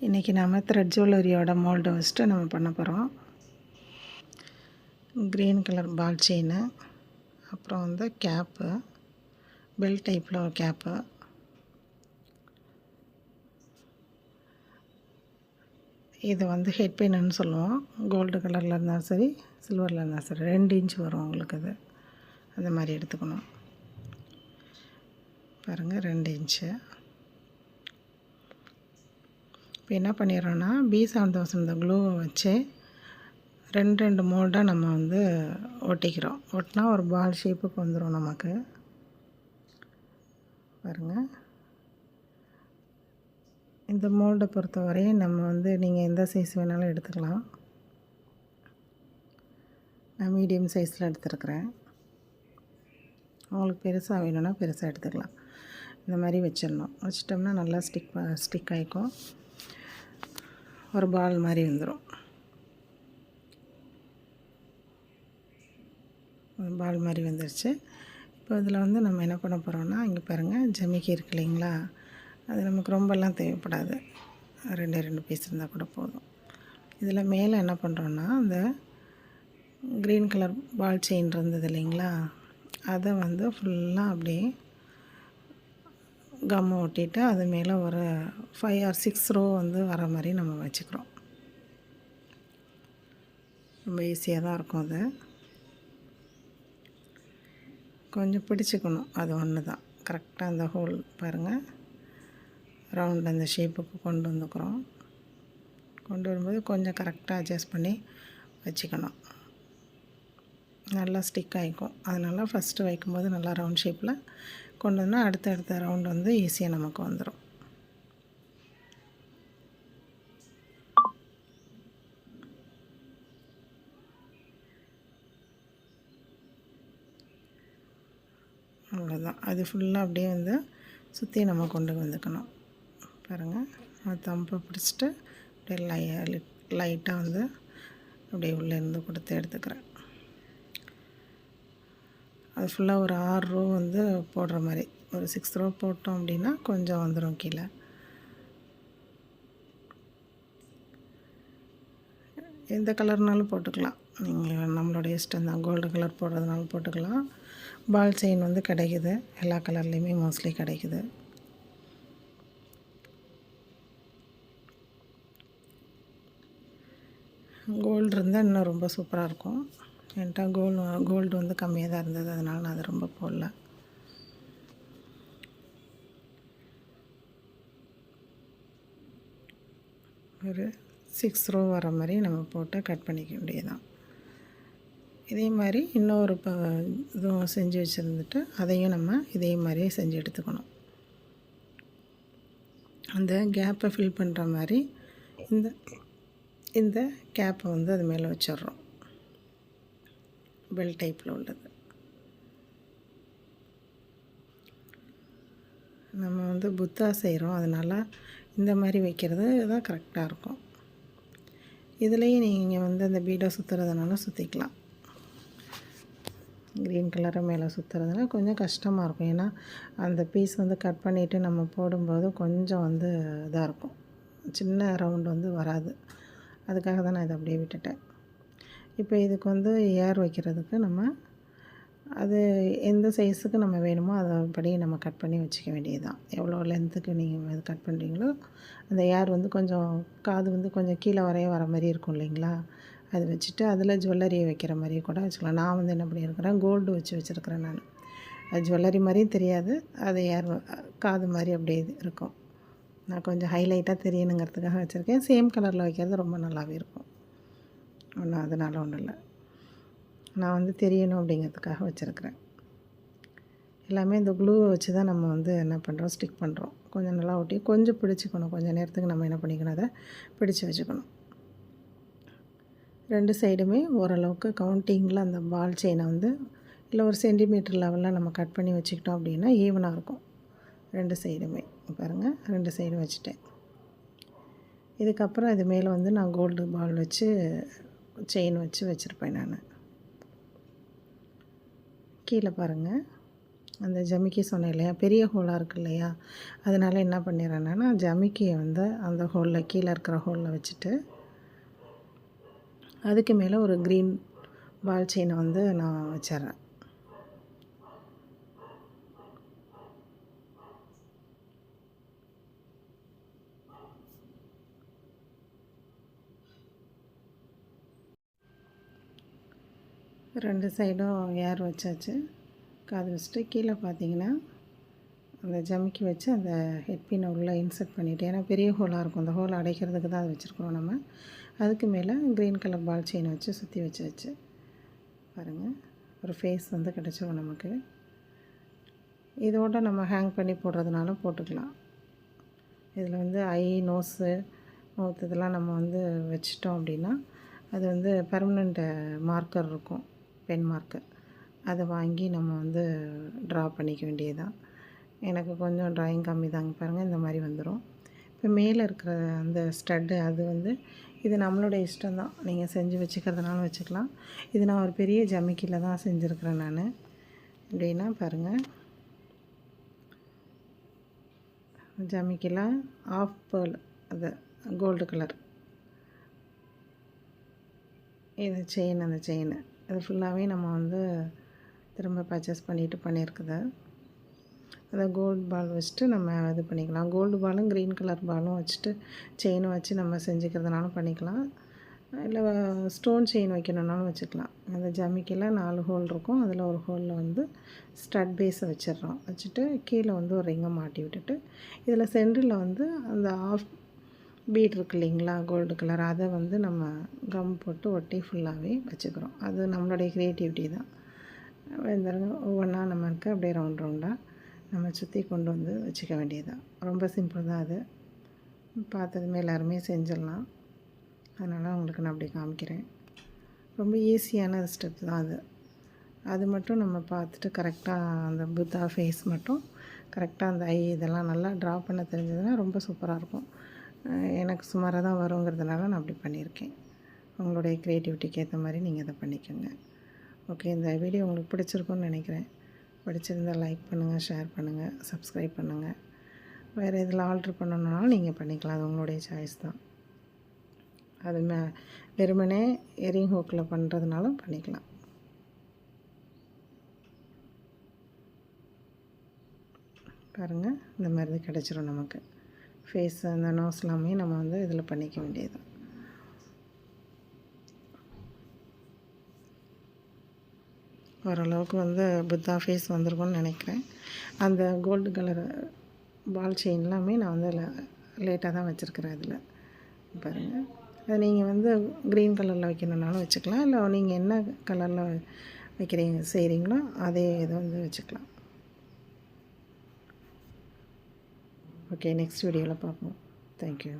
இன்றைக்கி நம்ம த்ரெட் ஜுவல்லரியோட மோல்டை வச்சுட்டு நம்ம பண்ண போகிறோம். க்ரீன் கலர் பால் செயினு, அப்புறம் வந்து கேப்பு, பெல் டைப்பில் ஒரு கேப்பு, இது வந்து ஹெட் பின்னு சொல்லுவோம். கோல்டு கலரில் இருந்தாலும் சரி, சில்வரில் இருந்தாலும் சரி 2 இன்ச் வரும் உங்களுக்கு. அது அந்த மாதிரி எடுத்துக்கணும். பாருங்கள் 2 இன்ச்சு. இப்போ என்ன பண்ணிடுறோன்னா B7000 இந்த க்ளூவை வச்சு 2 மோல்டாக நம்ம வந்து ஒட்டிக்கிறோம். ஒட்டினா ஒரு பால் ஷேப்புக்கு வந்துடும் நமக்கு. பாருங்கள், இந்த மோல்டை பொறுத்தவரையும் நம்ம வந்து நீங்கள் எந்த சைஸ் வேணாலும் எடுத்துக்கலாம். நான் மீடியம் சைஸில் எடுத்துருக்குறேன். உங்களுக்கு பெருசாக வேணும்னா பெருசாக எடுத்துக்கலாம். இந்த மாதிரி வச்சிடணும். வச்சிட்டோம்னா நல்லா ஸ்டிக் ஆகிக்கும். ஒரு பால் மாதிரி வந்துடும். பால் மாதிரி வந்துடுச்சு. இப்போ இதில் வந்து நம்ம என்ன பண்ண போகிறோம்னா, இங்கே பாருங்கள் ஜமிக்கி இருக்கு இல்லைங்களா, அது நமக்கு ரொம்பலாம் தேவைப்படாது. 2 பீஸ் இருந்தால் கூட போதும். இதில் மேலே என்ன பண்ணுறோன்னா, அந்த க்ரீன் கலர் பால் செயின் இருந்தது இல்லைங்களா, அதை வந்து ஃபுல்லாக அப்படியே கம்மை ஒட்டிட்டு அது மேலே ஒரு 5 or 6 ரோ வந்து வர மாதிரி நம்ம வச்சுக்கிறோம். ரொம்ப ஈஸியாக தான் இருக்கும். அது கொஞ்சம் பிடிச்சிக்கணும், அது ஒன்று தான். கரெக்டாக அந்த ஹோல் பாருங்கள், ரவுண்ட் அந்த ஷேப்புக்கு கொண்டு வந்துக்கிறோம். கொண்டு வரும்போது கொஞ்சம் கரெக்டாக அட்ஜஸ்ட் பண்ணி வச்சுக்கணும். நல்லா ஸ்டிக் ஆகிக்கும். அதனால் ஃபஸ்ட்டு வைக்கும்போது நல்லா ரவுண்ட் ஷேப்பில் கொண்டு வந்தால் அடுத்த ரவுண்ட் வந்து ஈஸியாக நமக்கு வந்துடும். அவ்வளோதான். அது ஃபுல்லாக அப்படியே வந்து சுற்றி நம்ம கொண்டு வந்துக்கணும். பாருங்கள், தம்பை பிடிச்சிட்டு அப்படியே லைட்டாக வந்து அப்படியே உள்ளேருந்து கொடுத்து எடுத்துக்கிறேன். அது ஃபுல்லாக ஒரு 6 ரோ வந்து போடுற மாதிரி, ஒரு 6 ரோ போட்டோம் அப்படின்னா கொஞ்சம் வந்துடும் கீழே. எந்த கலர்னாலும் போட்டுக்கலாம். நீங்கள் நம்மளுடைய இஷ்டம் தான். கோல்டு கலர் போடுறதுனாலும் போட்டுக்கலாம். பால் செயின் வந்து கிடைக்குது, எல்லா கலர்லேயுமே மோஸ்ட்லி கிடைக்குது. கோல்டு இருந்தால் இன்னும் ரொம்ப சூப்பராக இருக்கும். என்கிட்ட கோல்டு வந்து கம்மியாக தான் இருந்தது, அதனால் நான் அதை ரொம்ப போடல. ஒரு 6 ரோ வர மாதிரி நம்ம போட்டு கட் பண்ணிக்க வேண்டியதுதான். இதே மாதிரி இன்னொரு இதுவும் செஞ்சு வச்சுருந்துட்டு அதையும் நம்ம இதே மாதிரி செஞ்சு எடுத்துக்கணும். அந்த கேப்பை ஃபில் பண்ணுற மாதிரி இந்த கேப்பை வந்து அது மேலே வச்சிடுறோம். பெல் டைப்பில் உள்ளது. நம்ம வந்து புத்தா செய்கிறோம், அதனால் இந்த மாதிரி வைக்கிறது தான் கரெக்டாக இருக்கும். இதுலேயும் நீங்கள் வந்து அந்த பீடை சுற்றுறதுனால சுற்றிக்கலாம். க்ரீன் கலரை மேலே சுற்றுறதுனால கொஞ்சம் கஷ்டமாக இருக்கும். ஏன்னா அந்த பீஸ் வந்து கட் பண்ணிவிட்டு நம்ம போடும்போது கொஞ்சம் வந்து இதாக இருக்கும், சின்ன ரவுண்டு வந்து வராது. அதுக்காக தான் நான் இதை அப்படியே விட்டுட்டேன். இப்போ இதுக்கு வந்து ஏர் வைக்கிறதுக்கு நம்ம அது எந்த சைஸுக்கு நம்ம வேணுமோ அதைப்படி நம்ம கட் பண்ணி வச்சுக்க வேண்டியது தான். எவ்வளோ லென்த்துக்கு நீங்கள் இது கட் பண்ணுறீங்களோ அந்த ஏர் வந்து கொஞ்சம் காது வந்து கொஞ்சம் கீழே வர மாதிரி இருக்கும் இல்லைங்களா, அது வச்சுட்டு அதில் ஜுவல்லரியை வைக்கிற மாதிரி கூட வச்சுக்கலாம். நான் வந்து என்ன பண்ணியிருக்கிறேன், கோல்டு வச்சுருக்கிறேன். நான் அது ஜுவல்லரி மாதிரியும் தெரியாது, அது ஏர் காது மாதிரி அப்படியே இருக்கும். நான் கொஞ்சம் ஹைலைட்டாக தெரியணுங்கிறதுக்காக வச்சுருக்கேன். சேம் கலரில் வைக்கிறது ரொம்ப நல்லாவே இருக்கும். அதனால் ஒன்றும் இல்லை, நான் வந்து தெரியணும் அப்படிங்கிறதுக்காக வச்சுருக்கிறேன். எல்லாமே இந்த க்ளூவை வச்சு தான் நம்ம வந்து என்ன பண்ணுறோம், ஸ்டிக் பண்ணுறோம். கொஞ்சம் நல்லா ஒட்டி கொஞ்சம் பிடிச்சிக்கணும். கொஞ்சம் நேரத்துக்கு நம்ம என்ன பண்ணிக்கணும், அதை பிடிச்சி வச்சுக்கணும். 2 சைடுமே ஓரளவுக்கு கவுண்டிங்கில் அந்த பால் செயினை வந்து இல்லை ஒரு சென்டிமீட்டர் லெவலில் நம்ம கட் பண்ணி வச்சுக்கிட்டோம் அப்படின்னா ஈவனாக இருக்கும். 2 சைடுமே பாருங்கள், 2 சைடும் வச்சுட்டேன். இதுக்கப்புறம் இது மேலே வந்து நான் கோல்டு பால் வச்சு செயின் வச்சுருப்பேன். நான் கீழே பாருங்கள், அந்த ஜமிக்கி சொன்னேன் இல்லையா, பெரிய ஹோலாக இருக்குது இல்லையா, அதனால் என்ன பண்ணிடுறேன்னா ஜமிக்கியை வந்து அந்த ஹோலில் கீழே இருக்கிற ஹோலில் வச்சுட்டு அதுக்கு மேலே ஒரு க்ரீன் பால் செயினை வந்து நான் வச்சிட்றேன். ரெண்டு சைடும் ஏர் வச்சாச்சு. காது வச்சுட்டு கீழே பார்த்தீங்கன்னா அந்த ஜமிக்கி வச்சு அந்த ஹெட்பினை உள்ளே இன்சர்ட் பண்ணிவிட்டு, ஏன்னா பெரிய ஹோலாக இருக்கும், அந்த ஹோலை அடைக்கிறதுக்கு தான் அது வச்சுருக்குறோம் நம்ம. அதுக்கு மேலே க்ரீன் கலர் பால் செயினை வச்சு சுற்றி வச்சாச்சு. பாருங்கள், ஒரு ஃபேஸ் வந்து கிடச்சிரும் நமக்கு. இதோடு நம்ம ஹேங் பண்ணி போடுறதுனால போட்டுக்கலாம். இதில் வந்து ஐ, நோஸு, மவுத் இதெல்லாம் நம்ம வந்து வச்சிட்டோம் அப்படின்னா அது வந்து பெர்மனண்ட் மார்க்கர் இருக்கும், பென் மார்க்கர். அதை வாங்கி நம்ம வந்து ட்ரா பண்ணிக்க வேண்டியதுதான். எனக்கு கொஞ்சம் ட்ராயிங் கம்மி தாங்க, பாருங்கள் இந்த மாதிரி வந்துடும். இப்போ மேலே இருக்கிற அந்த ஸ்டட்டு அது வந்து இது நம்மளோட இஷ்டம்தான், நீங்கள் செஞ்சு வச்சுக்கிறதுனாலும் வச்சுக்கலாம். இது நான் ஒரு பெரிய ஜமிக்கியில் தான் செஞ்சுருக்கிறேன் நான். எப்படின்னா பாருங்கள், ஜமிக்கியில் ஆஃப் பேர்ல் அது கோல்டு கலர் இது செயின், அந்த செயின் அது ஃபுல்லாகவே நம்ம வந்து திரும்ப பர்ச்சேஸ் பண்ணியிருக்குது. அதை கோல்டு பால் வச்சுட்டு நம்ம இது பண்ணிக்கலாம். கோல்டு பாலும் க்ரீன் கலர் பாலும் வச்சுட்டு செயினும் வச்சு நம்ம செஞ்சுக்கிறதுனாலும் பண்ணிக்கலாம், இல்லை ஸ்டோன் செயின் வைக்கணுன்னாலும் வச்சுக்கலாம். அந்த ஜமிக்கியில் 4 ஹோல் இருக்கும், அதில் ஒரு ஹோலில் வந்து ஸ்டட் பேஸை வச்சிடுறோம். வச்சுட்டு கீழே வந்து ஒரு ரிங்கை மாட்டி விட்டுட்டு இதில் சென்டரில் வந்து அந்த ஆஃப் பீட் இருக்குது இல்லைங்களா, கோல்டு கலர், அதை வந்து நம்ம கம் போட்டு ஒட்டி ஃபுல்லாகவே வச்சுக்கிறோம். அது நம்மளுடைய க்ரியேட்டிவிட்டி தான். ஒவ்வொன்றா நம்மளுக்கு அப்படியே ரவுண்டாக நம்ம சுற்றி கொண்டு வந்து வச்சுக்க வேண்டியதுதான். ரொம்ப சிம்பிள் தான் அது, பார்த்ததுமே எல்லாருமே செஞ்சிடலாம். அதனால் உங்களுக்கு நான் அப்படி காமிக்கிறேன். ரொம்ப ஈஸியான ஸ்டெப் தான் அது. அது மட்டும் நம்ம பார்த்துட்டு கரெக்டாக அந்த புத்தா ஃபேஸ் மட்டும் கரெக்டாக அந்த ஐ இதெல்லாம் நல்லா ட்ரா பண்ண தெரிஞ்சதுன்னா ரொம்ப சூப்பராக இருக்கும். எனக்கு சுமாராக தான் வருங்கிறதுனால நான் அப்படி பண்ணியிருக்கேன். உங்களுடைய க்ரியேட்டிவிட்டிக்கு ஏற்ற மாதிரி நீங்கள் இதை பண்ணிக்கோங்க. ஓகே, இந்த வீடியோ உங்களுக்கு பிடிச்சிருக்குன்னு நினைக்கிறேன். பிடிச்சிருந்தால் லைக் பண்ணுங்கள், ஷேர் பண்ணுங்கள், சப்ஸ்கிரைப் பண்ணுங்கள். வேறு இதில் ஆல்ட்ரு பண்ணணுன்னாலும் நீங்கள் பண்ணிக்கலாம், அது உங்களுடைய சாய்ஸ் தான். அது வெறுமனே எரிங் ஹூக்கில் பண்ணுறதுனாலும் பண்ணிக்கலாம். பாருங்கள், இந்த மாதிரி கிடச்சிரும் நமக்கு. ஃபேஸ் அந்த நோஸ் எல்லாமே நம்ம வந்து இதில் பண்ணிக்க வேண்டியது. ஓரளவுக்கு வந்து புத்தா ஃபேஸ் வந்திருக்கும்னு நினைக்கிறேன். அந்த கோல்டு கலர் பால் செயின் எல்லாமே நான் வந்து லேட்டாக தான் வச்சுருக்கிறேன் இதில். பாருங்கள், அதை நீங்கள் வந்து க்ரீன் கலரில் வைக்கணுன்னாலும் வச்சுக்கலாம், இல்லை நீங்கள் என்ன கலரில் செய்கிறீங்களோ அதே இதை வந்து வச்சுக்கலாம். ஓகே, நெக்ஸ்ட் வீடியோவில் பார்ப்போம். தேங்க்யூ.